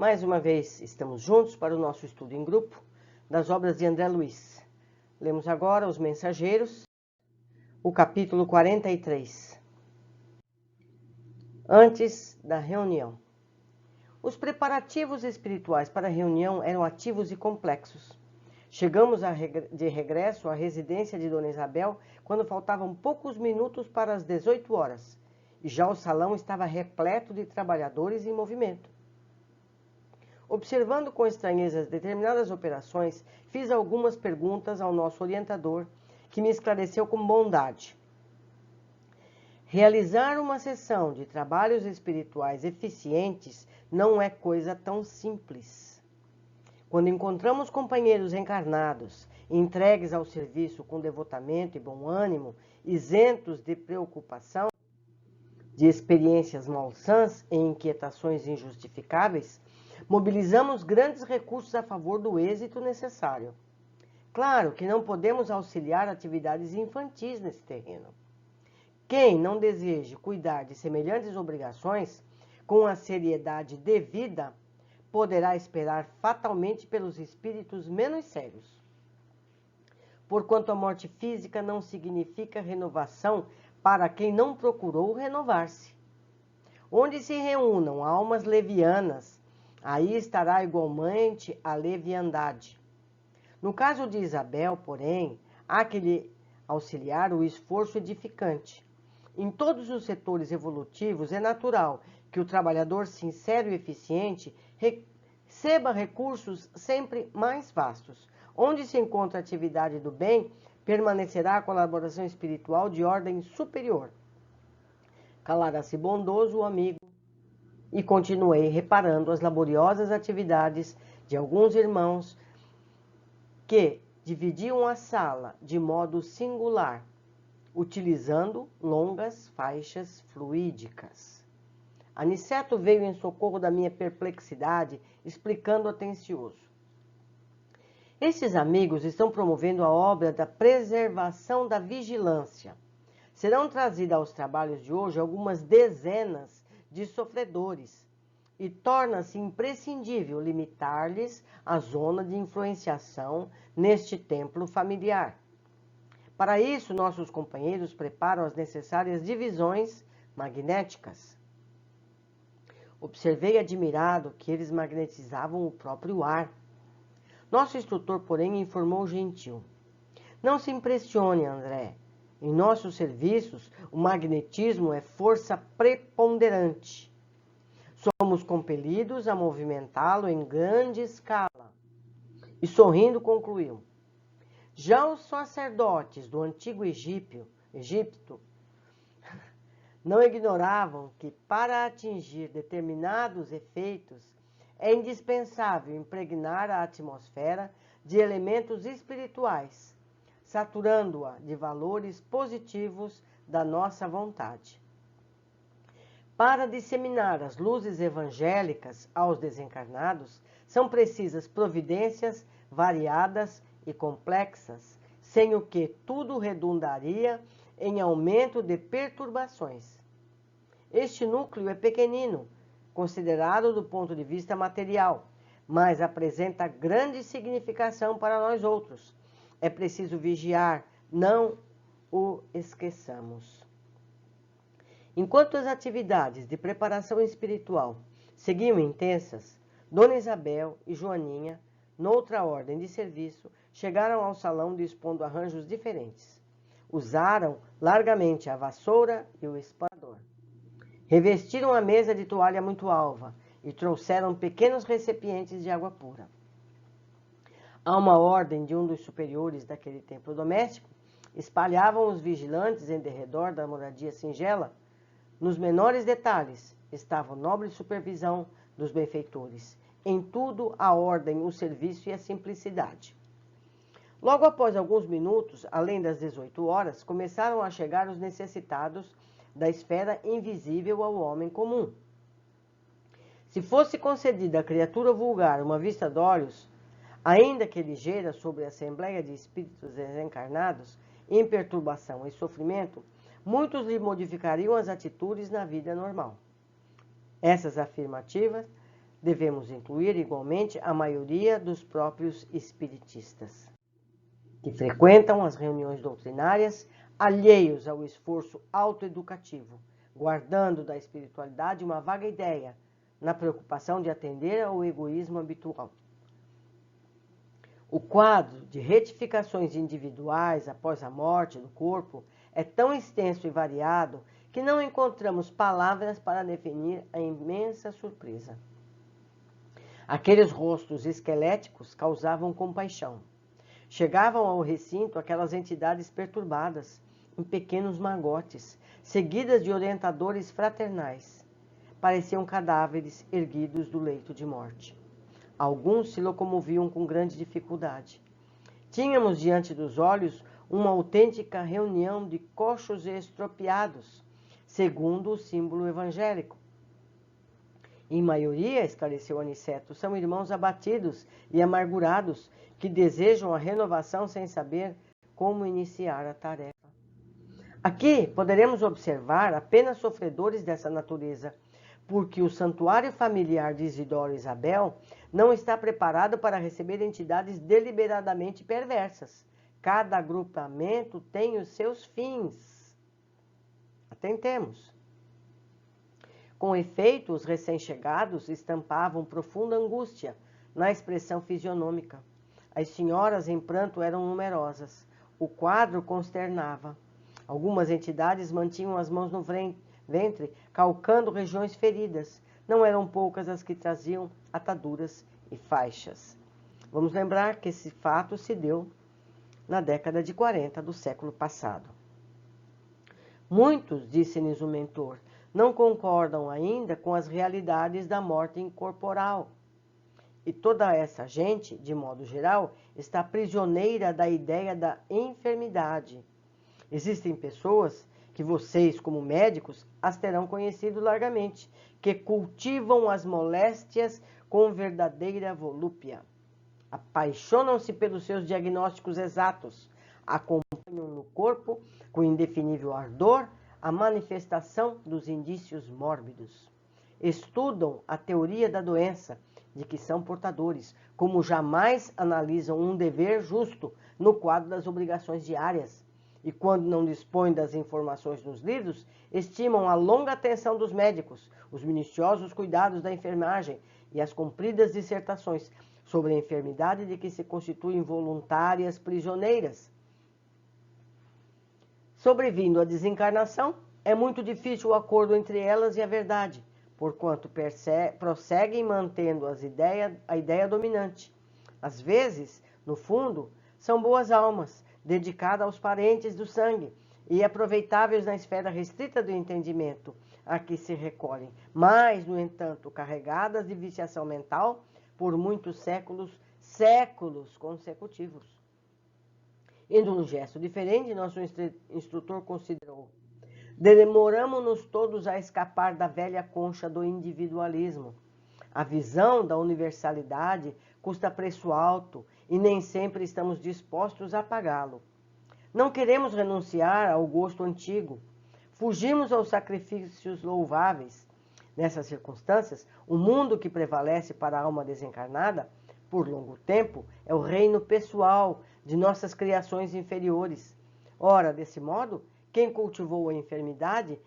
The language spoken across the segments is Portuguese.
Mais uma vez estamos juntos para o nosso estudo em grupo das obras de André Luiz. Lemos agora Os Mensageiros, o capítulo 43. Antes da reunião. Os preparativos espirituais para a reunião eram ativos e complexos. Chegamos de regresso à residência de Dona Isabel quando faltavam poucos minutos para as 18 horas, e já o salão estava repleto de trabalhadores em movimento. Observando com estranheza determinadas operações, fiz algumas perguntas ao nosso orientador, que me esclareceu com bondade. Realizar uma sessão de trabalhos espirituais eficientes não é coisa tão simples. Quando encontramos companheiros encarnados, entregues ao serviço com devotamento e bom ânimo, isentos de preocupação, de experiências malsãs e inquietações injustificáveis, mobilizamos grandes recursos a favor do êxito necessário. Claro que não podemos auxiliar atividades infantis nesse terreno. Quem não deseje cuidar de semelhantes obrigações com a seriedade devida, poderá esperar fatalmente pelos espíritos menos sérios. Porquanto a morte física não significa renovação para quem não procurou renovar-se. Onde se reúnam almas levianas, aí estará igualmente a leviandade. No caso de Isabel, porém, há que lhe auxiliar o esforço edificante. Em todos os setores evolutivos é natural que o trabalhador sincero e eficiente receba recursos sempre mais vastos. Onde se encontra a atividade do bem, permanecerá a colaboração espiritual de ordem superior. Calara-se bondoso o amigo e continuei reparando as laboriosas atividades de alguns irmãos que dividiam a sala de modo singular, utilizando longas faixas fluídicas. Aniceto veio em socorro da minha perplexidade, explicando atencioso. Estes amigos estão promovendo a obra da preservação da vigilância. Serão trazidas aos trabalhos de hoje algumas dezenas de sofredores, e torna-se imprescindível limitar-lhes a zona de influenciação neste templo familiar. Para isso, nossos companheiros preparam as necessárias divisões magnéticas. Observei admirado que eles magnetizavam o próprio ar. Nosso instrutor, porém, informou gentil. Não se impressione, André. Em nossos serviços, o magnetismo é força preponderante. Somos compelidos a movimentá-lo em grande escala. E sorrindo concluiu. Já os sacerdotes do antigo Egito não ignoravam que para atingir determinados efeitos é indispensável impregnar a atmosfera de elementos espirituais, saturando-a de valores positivos da nossa vontade. Para disseminar as luzes evangélicas aos desencarnados, são precisas providências variadas e complexas, sem o que tudo redundaria em aumento de perturbações. Este núcleo é pequenino, considerado do ponto de vista material, mas apresenta grande significação para nós outros. É preciso vigiar, não o esqueçamos. Enquanto as atividades de preparação espiritual seguiam intensas, Dona Isabel e Joaninha, noutra ordem de serviço, chegaram ao salão dispondo arranjos diferentes. Usaram largamente a vassoura e o espanador. Revestiram a mesa de toalha muito alva e trouxeram pequenos recipientes de água pura. A uma ordem de um dos superiores daquele templo doméstico, espalhavam os vigilantes em derredor da moradia singela. Nos menores detalhes estava a nobre supervisão dos benfeitores. Em tudo a ordem, o serviço e a simplicidade. Logo após alguns minutos, além das 18 horas, começaram a chegar os necessitados da esfera invisível ao homem comum. Se fosse concedida à criatura vulgar uma vista de olhos, ainda que ligeira, sobre a assembleia de espíritos desencarnados, em perturbação e sofrimento, muitos lhe modificariam as atitudes na vida normal. Essas afirmativas devemos incluir igualmente a maioria dos próprios espiritistas, que frequentam as reuniões doutrinárias, alheios ao esforço autoeducativo, guardando da espiritualidade uma vaga ideia, na preocupação de atender ao egoísmo habitual. O quadro de retificações individuais após a morte do corpo é tão extenso e variado que não encontramos palavras para definir a imensa surpresa. Aqueles rostos esqueléticos causavam compaixão. Chegavam ao recinto aquelas entidades perturbadas, em pequenos magotes, seguidas de orientadores fraternais. Pareciam cadáveres erguidos do leito de morte. Alguns se locomoviam com grande dificuldade. Tínhamos diante dos olhos uma autêntica reunião de coxos estropiados, segundo o símbolo evangélico. Em maioria, esclareceu Aniceto, são irmãos abatidos e amargurados que desejam a renovação sem saber como iniciar a tarefa. Aqui poderemos observar apenas sofredores dessa natureza, porque o santuário familiar de Isidoro e Isabel não está preparado para receber entidades deliberadamente perversas. Cada agrupamento tem os seus fins. Atentemos. Com efeito, os recém-chegados estampavam profunda angústia na expressão fisionômica. As senhoras em pranto eram numerosas. O quadro consternava. Algumas entidades mantinham as mãos no ventre, calcando regiões feridas. Não eram poucas as que traziam ataduras e faixas. Vamos lembrar que esse fato se deu na década de 40 do século passado. Muitos, disse-lhes o mentor, não concordam ainda com as realidades da morte incorporal. E toda essa gente, de modo geral, está prisioneira da ideia da enfermidade. Existem pessoas que vocês, como médicos, as terão conhecido largamente, que cultivam as moléstias com verdadeira volúpia. Apaixonam-se pelos seus diagnósticos exatos, acompanham no corpo, com indefinível ardor, a manifestação dos indícios mórbidos. Estudam a teoria da doença, de que são portadores, como jamais analisam um dever justo no quadro das obrigações diárias. E quando não dispõem das informações nos livros, estimam a longa atenção dos médicos, os minuciosos cuidados da enfermagem e as compridas dissertações sobre a enfermidade de que se constituem voluntárias prisioneiras. Sobrevindo a desencarnação, é muito difícil o acordo entre elas e a verdade, porquanto prosseguem mantendo a ideia dominante. Às vezes, no fundo, são boas almas, dedicadas aos parentes do sangue e aproveitáveis na esfera restrita do entendimento a que se recolhem, mas, no entanto, carregadas de viciação mental por muitos séculos consecutivos. E num gesto diferente, nosso instrutor considerou: demoramos-nos todos a escapar da velha concha do individualismo. A visão da universalidade custa preço alto e nem sempre estamos dispostos a pagá-lo. Não queremos renunciar ao gosto antigo. Fugimos aos sacrifícios louváveis. Nessas circunstâncias, o mundo que prevalece para a alma desencarnada, por longo tempo, é o reino pessoal de nossas criações inferiores. Ora, desse modo, quem cultivou a enfermidade,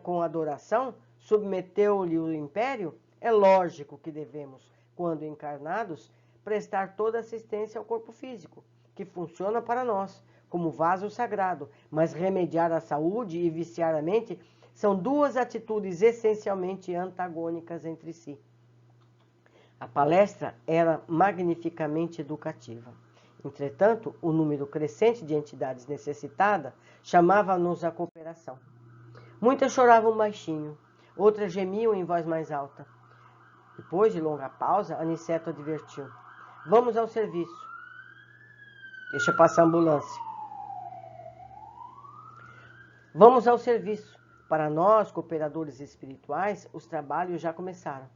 com adoração, submeteu-lhe o império, é lógico que devemos, quando encarnados, prestar toda assistência ao corpo físico, que funciona para nós como vaso sagrado, mas remediar a saúde e viciar a mente são duas atitudes essencialmente antagônicas entre si. A palestra era magnificamente educativa. Entretanto, o número crescente de entidades necessitadas chamava-nos à cooperação. Muitas choravam baixinho, outras gemiam em voz mais alta. Depois de longa pausa, Aniceto advertiu: vamos ao serviço. Deixa passar a ambulância. Vamos ao serviço. Para nós, cooperadores espirituais, os trabalhos já começaram.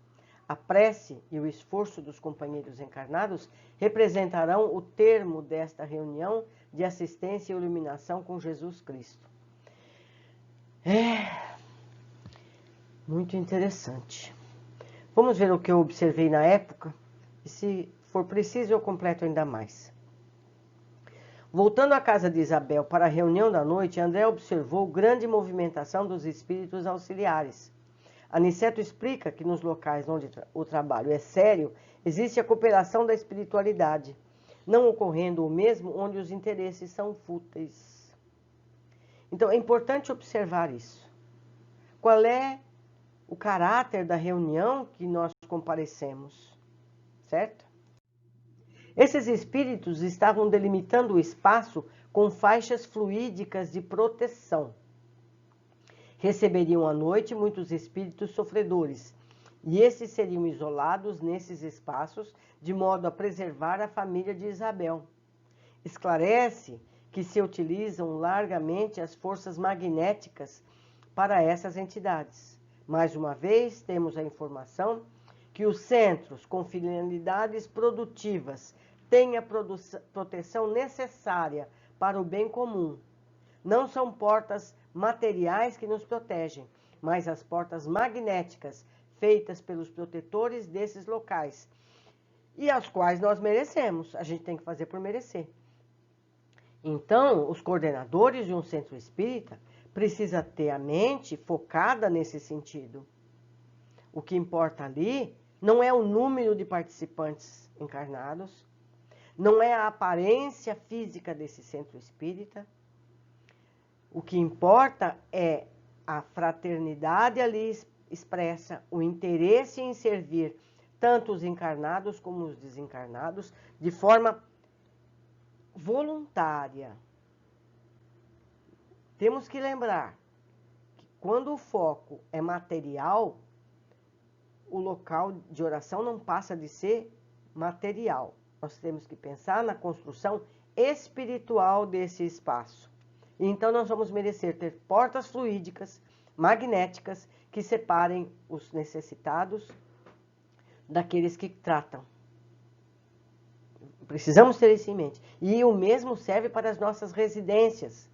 A prece e o esforço dos companheiros encarnados representarão o termo desta reunião de assistência e iluminação com Jesus Cristo. Muito interessante. Vamos ver o que eu observei na época, e se for preciso eu completo ainda mais. Voltando à casa de Isabel para a reunião da noite, André observou grande movimentação dos espíritos auxiliares. Aniceto explica que nos locais onde o trabalho é sério, existe a cooperação da espiritualidade, não ocorrendo o mesmo onde os interesses são fúteis. Então, é importante observar isso. Qual é o caráter da reunião que nós comparecemos, certo? Esses espíritos estavam delimitando o espaço com faixas fluídicas de proteção. Receberiam à noite muitos espíritos sofredores, e esses seriam isolados nesses espaços, de modo a preservar a família de Isabel. Esclarece que se utilizam largamente as forças magnéticas para essas entidades. Mais uma vez, temos a informação que os centros com finalidades produtivas têm a proteção necessária para o bem comum. Não são portas materiais que nos protegem, mas as portas magnéticas feitas pelos protetores desses locais, e as quais nós merecemos. A gente tem que fazer por merecer. Então, os coordenadores de um centro espírita precisam ter a mente focada nesse sentido. O que importa ali não é o número de participantes encarnados, não é a aparência física desse centro espírita. O que importa é a fraternidade ali expressa, o interesse em servir tanto os encarnados como os desencarnados de forma voluntária. Temos que lembrar que quando o foco é material, o local de oração não passa de ser material. Nós temos que pensar na construção espiritual desse espaço. Então nós vamos merecer ter portas fluídicas, magnéticas, que separem os necessitados daqueles que tratam. Precisamos ter isso em mente. E o mesmo serve para as nossas residências.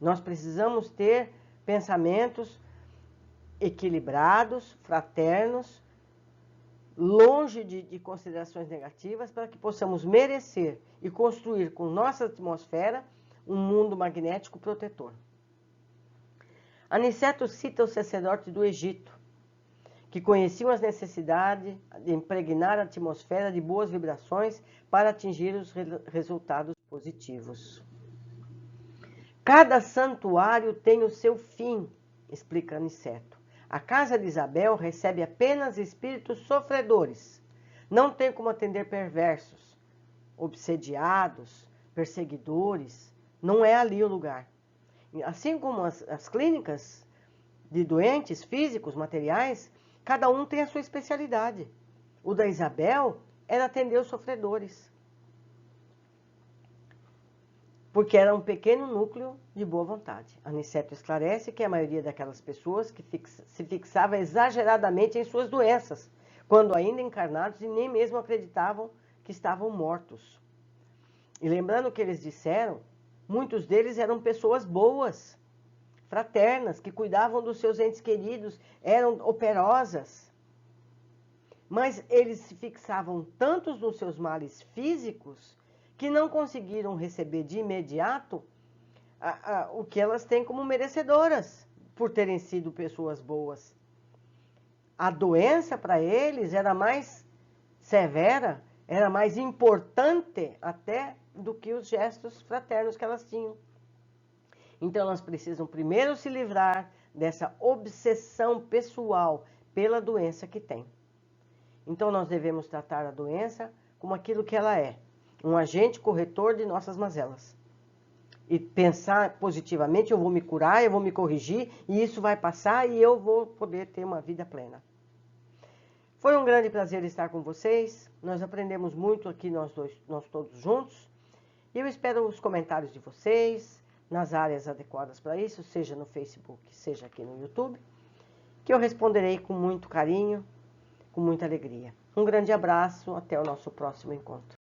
Nós precisamos ter pensamentos equilibrados, fraternos, longe de considerações negativas, para que possamos merecer e construir com nossa atmosfera um mundo magnético protetor. Aniceto cita os sacerdotes do Egito, que conheciam as necessidades de impregnar a atmosfera de boas vibrações para atingir os resultados positivos. Cada santuário tem o seu fim, explica Aniceto. A casa de Isabel recebe apenas espíritos sofredores. Não tem como atender perversos, obsediados, perseguidores. Não é ali o lugar. Assim como as clínicas de doentes físicos, materiais, cada um tem a sua especialidade. O da Isabel era atender os sofredores, porque era um pequeno núcleo de boa vontade. Aniceto esclarece que a maioria daquelas pessoas que se fixava exageradamente em suas doenças, quando ainda encarnados e nem mesmo acreditavam que estavam mortos. E lembrando o que eles disseram, muitos deles eram pessoas boas, fraternas, que cuidavam dos seus entes queridos, eram operosas. Mas eles se fixavam tanto nos seus males físicos que não conseguiram receber de imediato o que elas têm como merecedoras, por terem sido pessoas boas. A doença para eles era mais severa, era mais importante até do que os gestos fraternos que elas tinham. Então elas precisam primeiro se livrar dessa obsessão pessoal pela doença que tem. Então nós devemos tratar a doença como aquilo que ela é, um agente corretor de nossas mazelas. E pensar positivamente, eu vou me curar, eu vou me corrigir, e isso vai passar e eu vou poder ter uma vida plena. Foi um grande prazer estar com vocês, nós aprendemos muito aqui nós todos juntos, e eu espero os comentários de vocês, nas áreas adequadas para isso, seja no Facebook, seja aqui no YouTube, que eu responderei com muito carinho, com muita alegria. Um grande abraço, até o nosso próximo encontro.